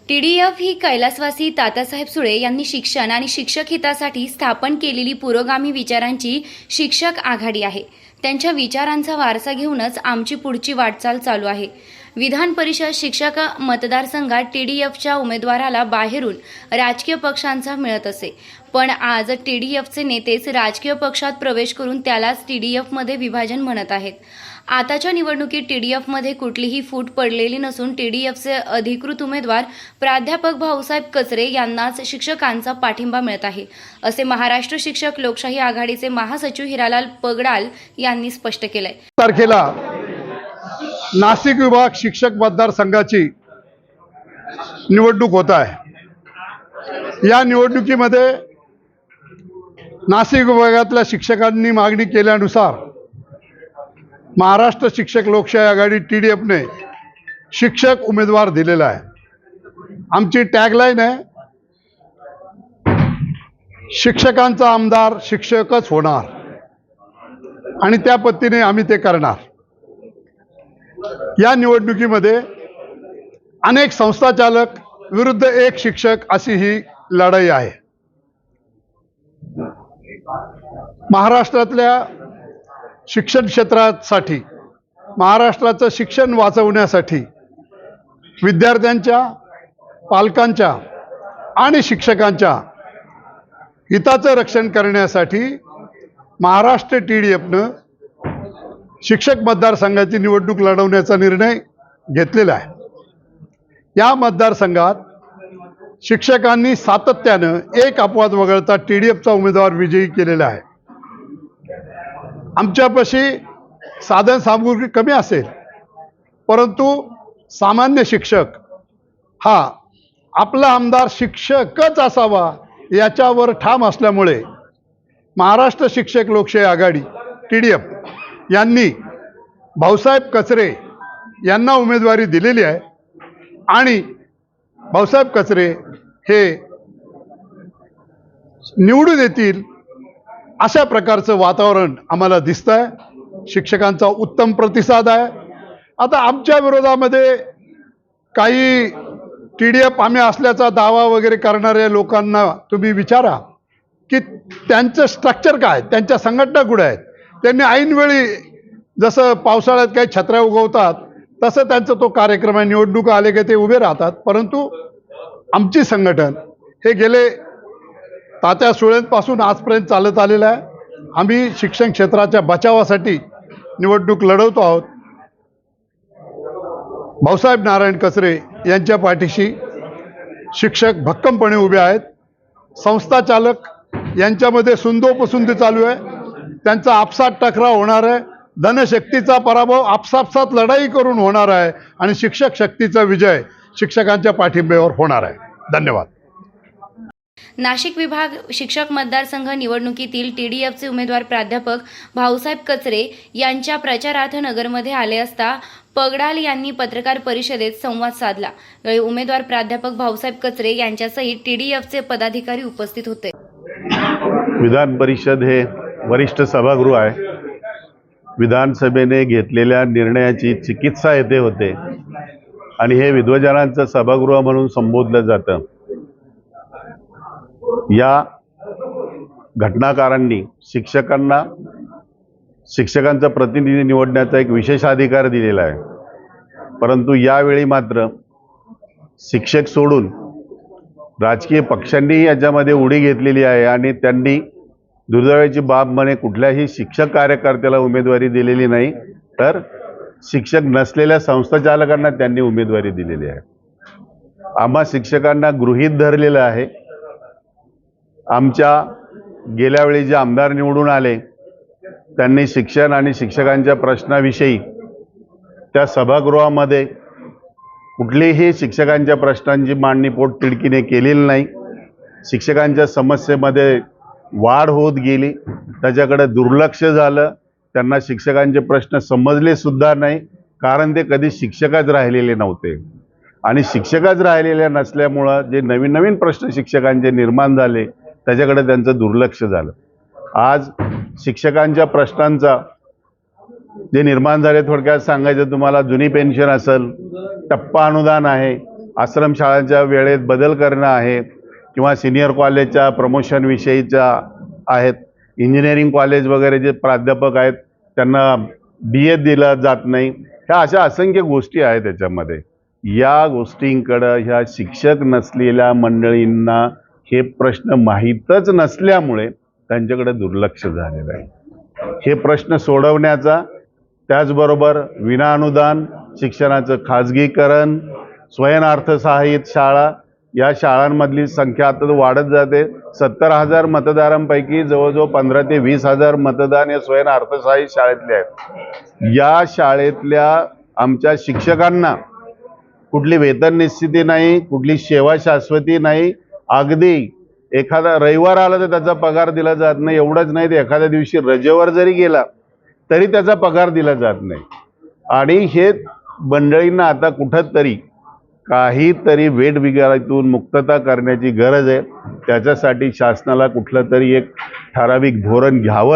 TDF ही कैलासवासी तात्यासाहेब सुळे यांनी शिक्षण आणि शिक्षक हितासाठी स्थापन केलेली पुरोगामी विचारांची शिक्षक आघाडी आहे। त्यांच्या विचारांचा वारसा घेऊनच आमची पुढची वाटचाल चालू आहे। विधान परिषद शिक्षक मतदारसंघात TDFच्या उमेदवाराला बाहेरून राजकीय पक्षांचा मिळत असे, पण आज TDFचे नेतेच राजकीय पक्षात प्रवेश करून त्यालाच TDFमध्ये विभाजन म्हणत आहेत। आताच्या निवडणुकीत TDFमध्ये कुठलीही फूट पडलेली नसून TDFचे अधिकृत उमेदवार प्राध्यापक भाऊसाहेब कचरे यांनाच शिक्षकांचा पाठिंबा मिळत आहे, असे महाराष्ट्र शिक्षक लोकशाही आघाडीचे महासचिव हिरालाल पगडाल यांनी स्पष्ट केले। तारखेला नाशिक विभाग शिक्षक मतदारसंघाची निवडणूक होत आहे। या निवडणुकीमध्ये नाशिक विभागातल्या शिक्षकांनी मागणी केल्यानुसार महाराष्ट्र शिक्षक लोकशाही आघाडी TDFने शिक्षक उमेदवार दिलेला आहे। आमची टॅगलाईन आहे, शिक्षकांचा आमदार शिक्षकच होणार, आणि त्या पद्धतीने आम्ही ते करणार। या निवडणुकीमध्ये अनेक संस्थाचालक विरुद्ध एक शिक्षक अशी ही लढाई आहे। महाराष्ट्रातल्या शिक्षण क्षेत्रासाठी, महाराष्ट्राचं शिक्षण वाचवण्यासाठी, विद्यार्थ्यांच्या, पालकांच्या आणि शिक्षकांच्या हिताचं रक्षण करण्यासाठी महाराष्ट्र TDFनं शिक्षक मतदारसंघाची निवडणूक लढवण्याचा निर्णय घेतलेला आहे। या मतदारसंघात शिक्षकांनी सातत्यानं एक अपवाद वगळता TDFचा उमेदवार विजयी केलेला आहे। आमच्यापाशी साधन सामुग्री कमी असेल, परंतु सामान्य शिक्षक हा आपला आमदार शिक्षकच असावा याच्यावर ठाम असल्यामुळे महाराष्ट्र शिक्षक लोकशाही आघाडी TDF यांनी भाऊसाहेब कचरे यांना उमेदवारी दिलेली आहे, आणि भाऊसाहेब कचरे हे निवडून येतील अशा प्रकारचं वातावरण आम्हाला दिसतंय। शिक्षकांचा उत्तम प्रतिसाद आहे। आता आमच्या विरोधामध्ये काही TDF आम्ही असल्याचा दावा वगैरे करणाऱ्या लोकांना तुम्ही विचारा की त्यांचं स्ट्रक्चर काय, त्यांच्या संघटना कुठे आहेत। त्यांनी ऐनवेळी जसं पावसाळ्यात काही छत्र्या उगवतात तसं त्यांचा तो कार्यक्रम आहे, निवडणूक आले की ते उभे राहतात। परंतु आमची संघटन हे गेले तात्या सुळेंपासून आजपर्यंत चालत आलेलं आहे। आम्ही शिक्षण क्षेत्राच्या बचावासाठी निवडणूक लढवतो आहोत। भाऊसाहेब नारायण कचरे यांच्या पाठीशी शिक्षक भक्कमपणे उभे आहेत। संस्थाचालक यांच्यामध्ये सुंदोपसुंदी चालू आहे, त्यांचा आपसात टकराव होणार आहे। धनशक्तीचा पराभव आपसात लढाई करून होणार आहे, आणि शिक्षक शक्तीचा विजय शिक्षकांच्या पाठिंब्यावर होणार आहे। धन्यवाद। नाशिक विभाग शिक्षक मतदारसंघ निवडणुकीतील TDFचे उमेदवार प्राध्यापक भाऊसाहेब कचरे यांच्या प्रचारार्थ नगरमध्ये आले असता पगडाल यांनी पत्रकार परिषदेत संवाद साधला। यावेळी उमेदवार प्राध्यापक भाऊसाहेब कचरे यांच्यासहित TDFचे पदाधिकारी उपस्थित होते। विधान परिषद हे वरिष्ठ सभागृह आहे। विधानसभेने घेतलेल्या निर्णयाची चिकित्सा येथे होते, आणि हे विद्वजनांचं सभागृह म्हणून संबोधलं जातं। या घटनाकारांनी शिक्षकांना शिक्षकांचा प्रतिनिधी निवडण्याचा एक विशेषाधिकार दिलेला आहे, परंतु यावेळी मात्र शिक्षक सोडून राजकीय पक्षांनी याच्यामध्ये उडी घेतलेली आहे, आणि त्यांनी दुर्दैवाची बाब म्हणे कुठल्याही शिक्षक कार्यकर्त्याला उमेदवारी दिलेली नाही, तर शिक्षक नसलेल्या संस्थाचालकांना त्यांनी उमेदवारी दिलेली आहे। आम्हा शिक्षकांना गृहीत धरलेलं आहे। आमच्या गेल्या वेळी जे आमदार निवडून आले त्यांनी शिक्षण आणि शिक्षकांच्या प्रश्नाविषयी त्या सभागृहामध्ये कुठलीही शिक्षकांच्या प्रश्नांची मांडणी पोटतिडकीने केलेली नाही। शिक्षकांच्या समस्येमध्ये वाढ होत गेली, त्याच्याकडे दुर्लक्ष झालं। त्यांना शिक्षकांचे प्रश्न समजले सुद्धा नाही, कारण ते कधी शिक्षकच राहिलेले नव्हते, आणि शिक्षकच राहिलेले नसल्यामुळं जे नवीन नवीन प्रश्न शिक्षकांचे निर्माण झाले त्याच्याकडे त्यांचं दुर्लक्ष झालं। आज शिक्षकांच्या प्रश्नांचा जे निर्माण झाले, थोडक्यात सांगायचं तुम्हाला, जुनी पेन्शन असेल, टप्पा अनुदान आहे, आश्रमशाळांच्या वेळेत बदल करणं आहे किंवा सिनियर कॉलेजच्या प्रमोशनविषयीच्या आहेत, इंजिनिअरिंग कॉलेज वगैरे जे प्राध्यापक आहेत त्यांना BA दिलं जात नाही, ह्या अशा असंख्य गोष्टी आहेत त्याच्यामध्ये. या गोष्टींकडं ह्या शिक्षक नसलेल्या मंडळींना हे प्रश्न माहीतच नसल्यामुळे त्यांच्याकडे दुर्लक्ष झालेलं आहे. हे प्रश्न सोडवण्याचा, त्याचबरोबर विनाअनुदान शिक्षणाचं खाजगीकरण, स्वयंअर्थसहाय्यित शाळा, या शाळांमधली संख्या आता वाढत जाते. 70,000 मतदारांपैकी जवळजवळ 15,000 ते 20,000 मतदान हे स्वयंअर्थसहाय्यित शाळेतले आहेत. या शाळेतल्या आमच्या शिक्षकांना कुठली वेतन निश्चिती नाही, कुठली सेवा शाश्वती नाही. अगदी एखादा रविवार आला तर त्याचा पगार दिला जात नाही. एवढंच नाही, तर एखाद्या दिवशी रजेवर जरी गेला तरी त्याचा पगार दिला जात नाही. आणि हे मंडळींना आता कुठंतरी काहीतरी वेठबिगारीतून मुक्तता करण्याची गरज आहे. त्याच्यासाठी शासनाला कुठलं तरी एक ठराविक धोरण घ्यावं